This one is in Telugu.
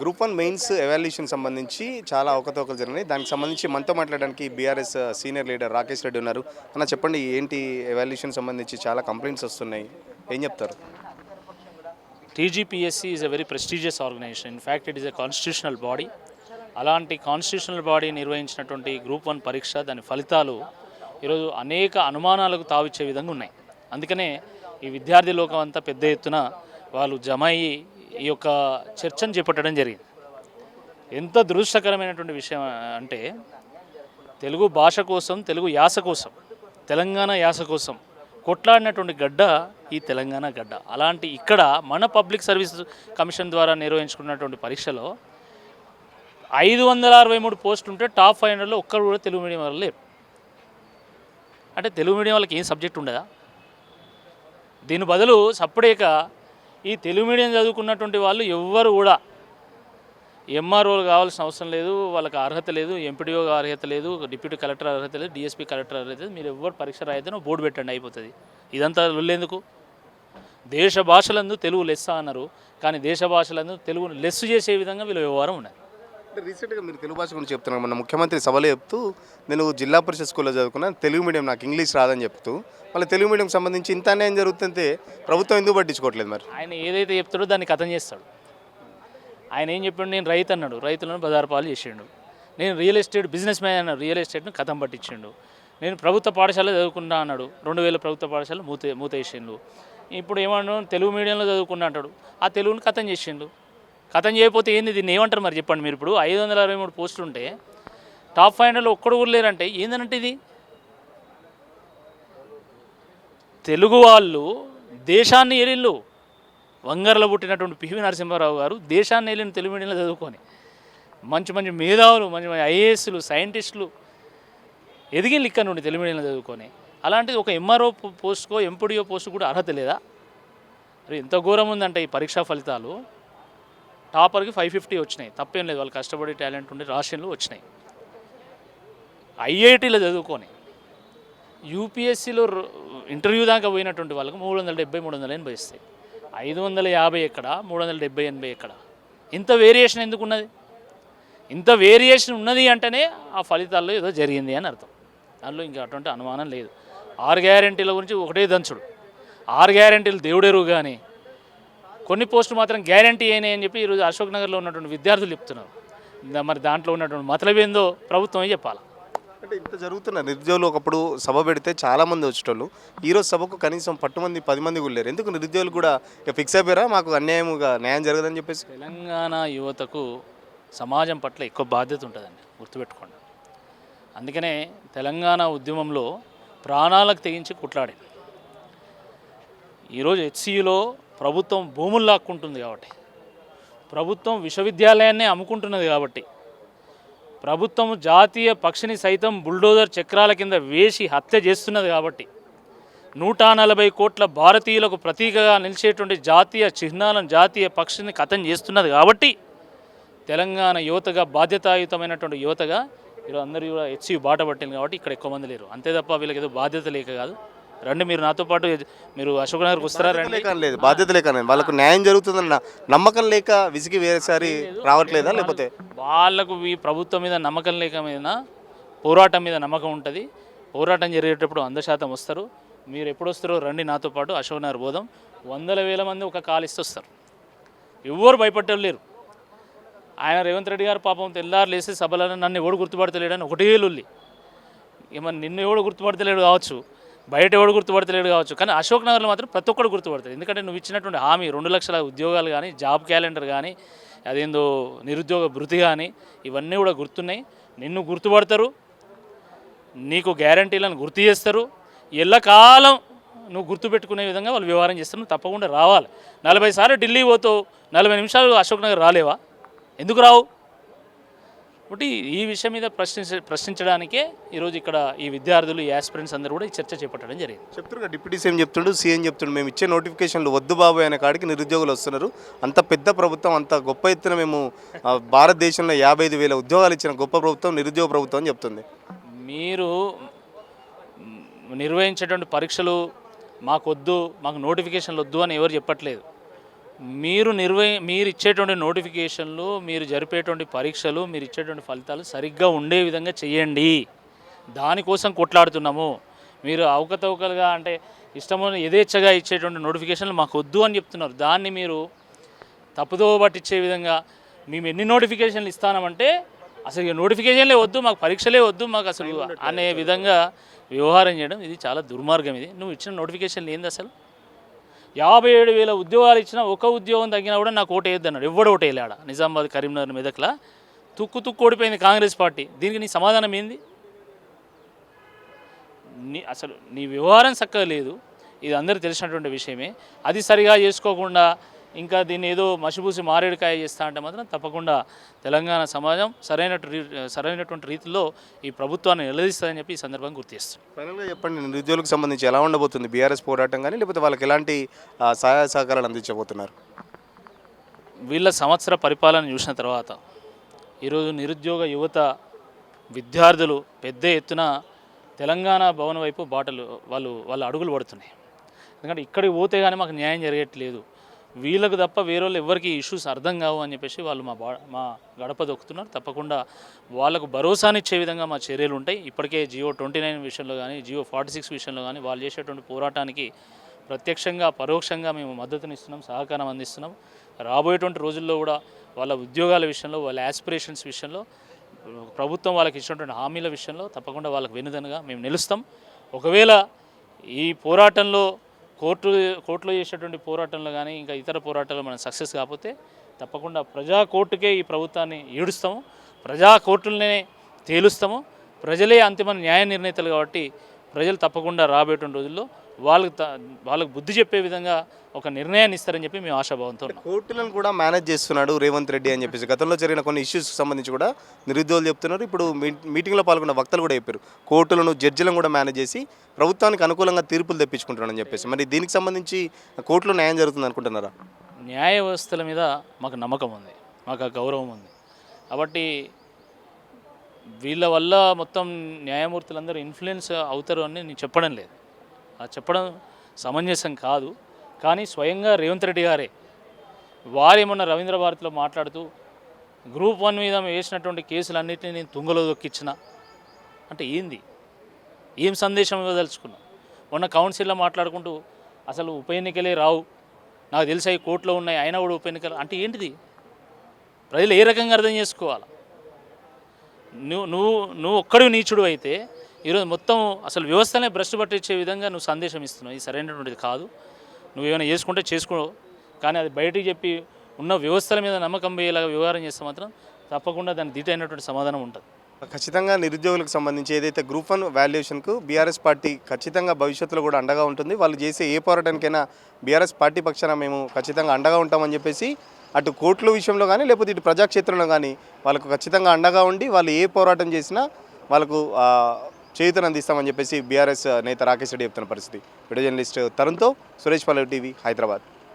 గ్రూప్ వన్ మెయిన్స్ ఎవాల్యుయేషన్ సంబంధించి చాలా అవకతవకలు జరిగినాయి. దానికి సంబంధించి మనతో మాట్లాడడానికి BRS senior leader Rakesh Reddy ఉన్నారు. అన్న చెప్పండి, ఏంటి ఎవాల్యుయేషన్ సంబంధించి చాలా కంప్లైంట్స్ వస్తున్నాయి, ఏం చెప్తారు? TGPSC is a very prestigious organization. In fact, it is a constitutional body. అలాంటి కాన్స్టిట్యూషనల్ బాడీ నిర్వహించినటువంటి గ్రూప్ వన్ పరీక్ష దాని ఫలితాలు ఈరోజు అనేక అనుమానాలకు తావిచ్చే విధంగా ఉన్నాయి. అందుకనే ఈ విద్యార్థి లోకం అంతా పెద్ద ఎత్తున వాళ్ళు జమ అయ్యి ఈ యొక్క చర్చను చేపట్టడం జరిగింది. ఎంత దురదృష్టకరమైనటువంటి విషయం అంటే తెలుగు భాష కోసం, తెలుగు యాస కోసం, తెలంగాణ యాస కోసం కొట్లాడినటువంటి గడ్డ ఈ తెలంగాణ గడ్డ. అలాంటి ఇక్కడ మన పబ్లిక్ సర్వీస్ కమిషన్ ద్వారా నిర్వహించుకున్నటువంటి పరీక్షలో 563 పోస్టులు ఉంటే టాప్ 500లో ఒక్కరు కూడా తెలుగు మీడియం వాళ్ళు లేరు. అంటే తెలుగు మీడియం వాళ్ళకి ఏం సబ్జెక్ట్ ఉండదా? దీని బదులు సపరేక ఈ తెలుగు మీడియం చదువుకున్నటువంటి వాళ్ళు ఎవ్వరు కూడా ఎంఆర్ఓలు కావాల్సిన అవసరం లేదు, వాళ్ళకి అర్హత లేదు, ఎంపీడీఓ అర్హత లేదు, డిప్యూటీ కలెక్టర్ అర్హత లేదు, డిఎస్పీ కలెక్టర్ అర్హత లేదు. మీరు ఎవ్వరు పరీక్ష రాయితేనో బోర్డు పెట్టండి, అయిపోతుంది. ఇదంతా వెళ్ళేందుకు? దేశ భాషలందు తెలుగు లెస్స అన్నారు, కానీ దేశ భాషలందు తెలుగును లెస్సు చేసే విధంగా వీళ్ళ వ్యవహారం ఉన్నది. అంటే రీసెంట్గా మీరు తెలుగు భాష గురించి చెప్తున్నారు. మన ముఖ్యమంత్రి సభలో చెప్తూ నేను జిల్లా పరిషత్ స్కూల్లో చదువుకున్నాను, తెలుగు మీడియం, నాకు ఇంగ్లీష్ రాదని చెప్తూ మళ్ళీ తెలుగు మీడియం సంబంధించి ఇంత అన్యాయం జరుగుతుంటే ప్రభుత్వం ఎందుకు పట్టించుకోవట్లేదు? మరి ఆయన ఏదైతే చెప్తాడో దాన్ని కథం చేస్తాడు. ఆయన ఏం చెప్పాడు? నేను రైతు అన్నాడు, రైతులను బజారు పాలు చేసిండు. నేను రియల్ ఎస్టేట్ బిజినెస్ మ్యాన్ అన్నాడు, రియల్ ఎస్టేట్ను కథం పట్టించిండు. నేను ప్రభుత్వ పాఠశాల చదువుకున్నా అన్నాడు, 2000 ప్రభుత్వ పాఠశాల మూతేసిండు. ఇప్పుడు ఏమన్నా తెలుగు మీడియంలో చదువుకున్నా అంటాడు, ఆ తెలుగును కథం చేసిండు. కథం చేయకపోతే ఏంది? దీన్ని ఏమంటారు మరి చెప్పండి మీరు? ఇప్పుడు 563 పోస్టులు ఉంటే టాప్ 500లో ఒక్కడు కూడా లేరంటే ఏందనంటే ఇది? తెలుగు వాళ్ళు దేశాన్ని ఏలిళ్ళు. వంగర్లో పుట్టినటువంటి పివి నరసింహారావు గారు దేశాన్ని వెళ్ళిన తెలుగు మీడియంలో చదువుకొని మంచి మంచి మేధావులు, మంచి మంచి ఐఏఎస్లు, సైంటిస్టులు ఎదిగిన ఇక్కడ నుండి తెలుగు మీడియంలో చదువుకొని. అలాంటిది ఒక ఎంఆర్ఓ పోస్టుకో ఎంపీడీఓ పోస్టు కూడా అర్హత లేదా? మరి ఎంత ఘోరం ఉందంటే ఈ పరీక్షా ఫలితాలు. టాపర్కి 550 వచ్చినాయి, తప్పేం లేదు, వాళ్ళు కష్టపడి టాలెంట్ ఉండి రాష్ట్రంలో వచ్చినాయి. ఐఐటీలో చదువుకొని యూపీఎస్సీలో ఇంటర్వ్యూ దాకా పోయినటువంటి వాళ్ళకి 370, 380 ఇస్తాయి. 550 ఎక్కడ, 370, 80 ఎక్కడ? ఇంత వేరియేషన్ ఎందుకు ఉన్నది? ఇంత వేరియేషన్ ఉన్నది అంటేనే ఆ ఫలితాల్లో ఏదో జరిగింది అని అర్థం. దానిలో ఇంకా అటువంటి అనుమానం లేదు. 6 గ్యారెంటీల గురించి ఒకటే దంచుడు. 6 గ్యారెంటీలు దేవుడెరువు, కానీ కొన్ని పోస్టులు మాత్రం గ్యారెంటీ అయినాయి అని చెప్పి ఈరోజు అశోక్ నగర్లో ఉన్నటువంటి విద్యార్థులు చెప్తున్నారు. మరి దాంట్లో ఉన్నటువంటి మతలబ్ ఏందో ప్రభుత్వమే చెప్పాలి. అంటే ఇంత జరుగుతున్న నిరుద్యోగులు ఒకప్పుడు సభ పెడితే చాలామంది వచ్చేటోళ్ళు, ఈరోజు సభకు కనీసం 10 మంది కూడా లేరు. ఎందుకు? నిరుద్యోగులు కూడా ఫిక్స్ అయిపోయారా మాకు న్యాయం జరగదని చెప్పేసి? తెలంగాణ యువతకు సమాజం పట్ల ఎక్కువ బాధ్యత ఉంటుందండి, గుర్తుపెట్టుకోండి. అందుకనే తెలంగాణ ఉద్యమంలో ప్రాణాలకు తెగించి కొట్లాడింది. ఈరోజు హెచ్సియులో ప్రభుత్వం భూములు లాక్కుంటుంది కాబట్టి, ప్రభుత్వం విశ్వవిద్యాలయాన్నే అమ్ముకుంటున్నది కాబట్టి, ప్రభుత్వం జాతీయ పక్షిని సైతం బుల్డోజర్ చక్రాల కింద వేసి హత్య చేస్తున్నది కాబట్టి, 140 కోట్ల భారతీయులకు ప్రతీకగా నిలిచేటువంటి జాతీయ చిహ్నాలను, జాతీయ పక్షిని కథం చేస్తున్నది కాబట్టి, తెలంగాణ యువతగా, బాధ్యతాయుతమైనటువంటి యువతగా ఈరోజు అందరూ కూడా హెచ్సియు బాట పట్టింది కాబట్టి ఇక్కడ ఎక్కువ మంది లేరు. అంతే తప్ప వీళ్ళకి ఏదో బాధ్యత లేక కాదు. రండి, మీరు నాతో పాటు, మీరు అశోక్ నగర్కి వస్తారా? రండి. లేదు, బాధ్యత లేక, వాళ్ళకు న్యాయం జరుగుతుందన్న నమ్మకం లేక విసిగి వేరేసారి రావట్లేదా? లేకపోతే వాళ్ళకు ఈ ప్రభుత్వం మీద నమ్మకం లేక మీద పోరాటం మీద నమ్మకం ఉంటుంది. పోరాటం జరిగేటప్పుడు 100% వస్తారు. మీరు ఎప్పుడు వస్తారో రండి నాతో పాటు, అశోక్ నగర్ పోదాం. 100,000 మంది ఒక కాలిస్తూ వస్తారు. ఎవ్వరు భయపడ్డం లేరు. ఆయన రేవంత్ రెడ్డి గారు పాపం తెల్లారు లేసి సభలను నన్ను ఎవడు గుర్తుపడతలేడని ఒకటే లొల్లి. ఏమన్నా నిన్ను ఎవడు గుర్తుపడతలేడు కావచ్చు, బయట ఎవడు గుర్తుపడతలేడు కావచ్చు, కానీ అశోక్ నగర్లో మాత్రం ప్రతి ఒక్కరు గుర్తుపడతారు. ఎందుకంటే నువ్వు ఇచ్చినటువంటి హామీ 2 లక్షల ఉద్యోగాలు కానీ, జాబ్ క్యాలెండర్ కానీ, అదేందో నిరుద్యోగ భృతి కానీ, ఇవన్నీ కూడా గుర్తున్నాయి. నిన్ను గుర్తుపడతారు, నీకు గ్యారంటీలను గుర్తు చేస్తారు. ఎల్లకాలం నువ్వు గుర్తుపెట్టుకునే విధంగా వాళ్ళు వ్యవహారం చేస్తారు. నువ్వు తప్పకుండా రావాలి. 40 సార్లు ఢిల్లీ పోతావు, 40 నిమిషాలు అశోక్ నగర్ రాలేవా? ఎందుకు రావు? కాబట్టి ఈ విషయం మీద ప్రశ్నించడానికే ఈరోజు ఇక్కడ ఈ విద్యార్థులు, ఈ యాస్పిరెంట్స్ అందరూ కూడా ఈ చర్చ చేపట్టడం జరిగింది. చెప్తున్నారు, డిప్యూటీ సీఎం చెప్తుండు, సీఎం చెప్తుండు, మేము ఇచ్చే నోటిఫికేషన్లు వద్దు బాబు అనే కాడికి నిరుద్యోగులు వస్తున్నారు. అంత పెద్ద ప్రభుత్వం, అంత గొప్ప ఎత్తున మేము భారతదేశంలో 55,000 ఉద్యోగాలు ఇచ్చిన గొప్ప ప్రభుత్వం నిరుద్యోగ ప్రభుత్వం అని చెప్తుంది. మీరు నిర్వహించేటువంటి పరీక్షలు మాకొద్దు, మాకు నోటిఫికేషన్లు వద్దు అని ఎవరు చెప్పట్లేదు. మీరు ఇచ్చేటువంటి నోటిఫికేషన్లు, మీరు జరిపేటువంటి పరీక్షలు, మీరు ఇచ్చేటువంటి ఫలితాలు సరిగ్గా ఉండే విధంగా చేయండి. దానికోసం కొట్లాడుతున్నాము. మీరు అవకతవకలుగా అంటే ఇష్టమైన యథేచ్ఛగా ఇచ్చేటువంటి నోటిఫికేషన్లు మాకు వద్దు అని చెప్తున్నారు. దాన్ని మీరు తప్పుదో పట్టించే విధంగా మేము ఎన్ని నోటిఫికేషన్లు ఇస్తామంటే అసలు ఇక నోటిఫికేషన్లే వద్దు, మాకు పరీక్షలే వద్దు, మాకు అసలు అనే విధంగా వ్యవహారం చేయడం ఇది చాలా దుర్మార్గం. ఇది నువ్వు ఇచ్చిన నోటిఫికేషన్లు ఏంది అసలు? 57,000 ఉద్యోగాలు ఇచ్చినా ఒక ఉద్యోగం తగ్గినా కూడా నాకు ఓటు వేయద్దు అన్నాడు. ఎవడు ఓటు వేయలేడ? నిజామాబాద్, కరీంనగర్, మెదక్లా తుక్కు ఓడిపోయింది కాంగ్రెస్ పార్టీ. దీనికి నీ సమాధానం ఏంది? అసలు నీ వ్యవహారం చక్కగా లేదు. ఇది అందరికీ తెలిసినటువంటి విషయమే. అది సరిగా చేసుకోకుండా ఇంకా దీన్ని ఏదో మసిపూసి మారేడుకాయ చేస్తా అంటే మాత్రం తప్పకుండా తెలంగాణ సమాజం సరైనటువంటి రీతిలో ఈ ప్రభుత్వాన్ని నిలదీస్తుందని చెప్పి ఈ సందర్భంగా గుర్తు చేస్తాను. ఫైనల్గా చెప్పండి, నిరుద్యోగులకు సంబంధించి ఎలా ఉండబోతుంది బీఆర్ఎస్ పోరాటం కానీ, లేకపోతే వాళ్ళకి ఎలాంటి సహాయ సహకారాలు అందించబోతున్నారు? వీళ్ళ సంవత్సర పరిపాలన చూసిన తర్వాత ఈరోజు నిరుద్యోగ యువత విద్యార్థులు పెద్ద ఎత్తున తెలంగాణ భవన్ వైపు వాళ్ళు అడుగులు పడుతున్నాయి. ఎందుకంటే ఇక్కడికి పోతే కానీ మాకు న్యాయం జరగట్లేదు, వీళ్ళకు తప్ప వేరే వాళ్ళు ఎవరికి ఇష్యూస్ అర్థం కావు అని చెప్పేసి వాళ్ళు మా గడప దొక్కుతున్నారు. తప్పకుండా వాళ్ళకు భరోసానిచ్చే విధంగా మా చర్యలు ఉంటాయి. ఇప్పటికే జియో 29 విషయంలో కానీ, జియో 46 విషయంలో కానీ వాళ్ళు చేసేటువంటి పోరాటానికి ప్రత్యక్షంగా పరోక్షంగా మేము మద్దతునిస్తున్నాం, సహకారం అందిస్తున్నాం. రాబోయేటువంటి రోజుల్లో కూడా వాళ్ళ ఉద్యోగాల విషయంలో, వాళ్ళ యాస్పిరేషన్స్ విషయంలో, ప్రభుత్వం వాళ్ళకి ఇచ్చినటువంటి హామీల విషయంలో తప్పకుండా వాళ్ళకి వెనుదనుగా మేము నిలుస్తాం. ఒకవేళ ఈ పోరాటంలో కోర్టులో చేసేటువంటి పోరాటంలో కానీ ఇంకా ఇతర పోరాటాల్లో మనం సక్సెస్ కాకపోతే తప్పకుండా ప్రజా కోర్టుకే ఈ ప్రభుత్వాన్ని ఈడుస్తాము, ప్రజా కోర్టులనే తేలుస్తాము. ప్రజలే అంతిమ న్యాయ నిర్ణేతలు కాబట్టి ప్రజలు తప్పకుండా రాబోయేటువంటి రోజుల్లో వాళ్ళకు బుద్ధి చెప్పే విధంగా ఒక నిర్ణయాన్ని ఇస్తారని చెప్పి మేము ఆశాభావంతో ఉన్నాం. కోర్టులను కూడా మేనేజ్ చేస్తున్నాడు రేవంత్ రెడ్డి అని చెప్పేసి గతంలో జరిగిన కొన్ని ఇష్యూస్కి సంబంధించి కూడా నిరుద్యోగులు చెప్తున్నారు. ఇప్పుడు మీటింగ్లో పాల్గొన్న వక్తలు కూడా చెప్పారు, కోర్టులను జడ్జిలను కూడా మేనేజ్ చేసి ప్రభుత్వానికి అనుకూలంగా తీర్పులు తెప్పించుకుంటున్నారని చెప్పేసి. మరి దీనికి సంబంధించి కోర్టులో న్యాయం జరుగుతుంది అనుకుంటున్నారా? న్యాయ వ్యవస్థల మీద మాకు నమ్మకం ఉంది, మాకు గౌరవం ఉంది. కాబట్టి వీళ్ళ వల్ల మొత్తం న్యాయమూర్తులందరూ ఇన్ఫ్లుయెన్స్ అవుతారు అని నేను చెప్పడం లేదు, అది చెప్పడం సమంజసం కాదు. కానీ స్వయంగా రేవంత్ రెడ్డి గారే మొన్న రవీంద్ర భారతిలో మాట్లాడుతూ గ్రూప్ 1 మీద వేసినటువంటి కేసులన్నింటినీ నేను తుంగలో దొక్కించిన అంటే ఏంది? ఏం సందేశం ఇవ్వదలుచుకున్నా? మొన్న కౌన్సిల్లో మాట్లాడుకుంటూ అసలు ఉప ఎన్నికలే రావు, నాకు తెలిసి కోర్టులో ఉన్నాయి అయినా కూడా ఉప ఎన్నికలు అంటే ఏంటిది? ప్రజలు ఏ రకంగా అర్థం చేసుకోవాలి? నువ్వు ఒక్కడివి నీచుడు అయితే ఈరోజు మొత్తం అసలు వ్యవస్థనే భ్రష్టు పట్టించే విధంగా నువ్వు సందేశం ఇస్తున్నావు. ఇది సరైనటువంటిది కాదు. నువ్వేమైనా చేసుకుంటే చేసుకో, కానీ అది బయటికి చెప్పి ఉన్న వ్యవస్థల మీద నమ్మకం పోయేలాగా వ్యవహారం చేస్తే మాత్రం తప్పకుండా దానికి దీటైనటువంటి సమాధానం ఉంటుంది. ఖచ్చితంగా నిరుద్యోగులకు సంబంధించి ఏదైతే గ్రూప్ 1 వాల్యుయేషన్కు బీఆర్ఎస్ పార్టీ ఖచ్చితంగా భవిష్యత్తులో కూడా అండగా ఉంటుంది. వాళ్ళు చేసే ఏ పోరాటానికైనా బీఆర్ఎస్ పార్టీ పక్షాన మేము ఖచ్చితంగా అండగా ఉంటామని చెప్పేసి అటు కోర్టుల విషయంలో కానీ లేకపోతే ఇటు ప్రజాక్షేత్రంలో కానీ వాళ్ళకు ఖచ్చితంగా అండగా ఉండి వాళ్ళు ఏ పోరాటం చేసినా వాళ్ళకు చేయూతను అందిస్తామని చెప్పేసి బీఆర్ఎస్ నేత రాకేష్ రెడ్డి చెప్తున్న పరిస్థితి. వీడియో జర్నలిస్ట్ తరుణ్తో సురేష్ పల్లవి టీవీ, హైదరాబాద్.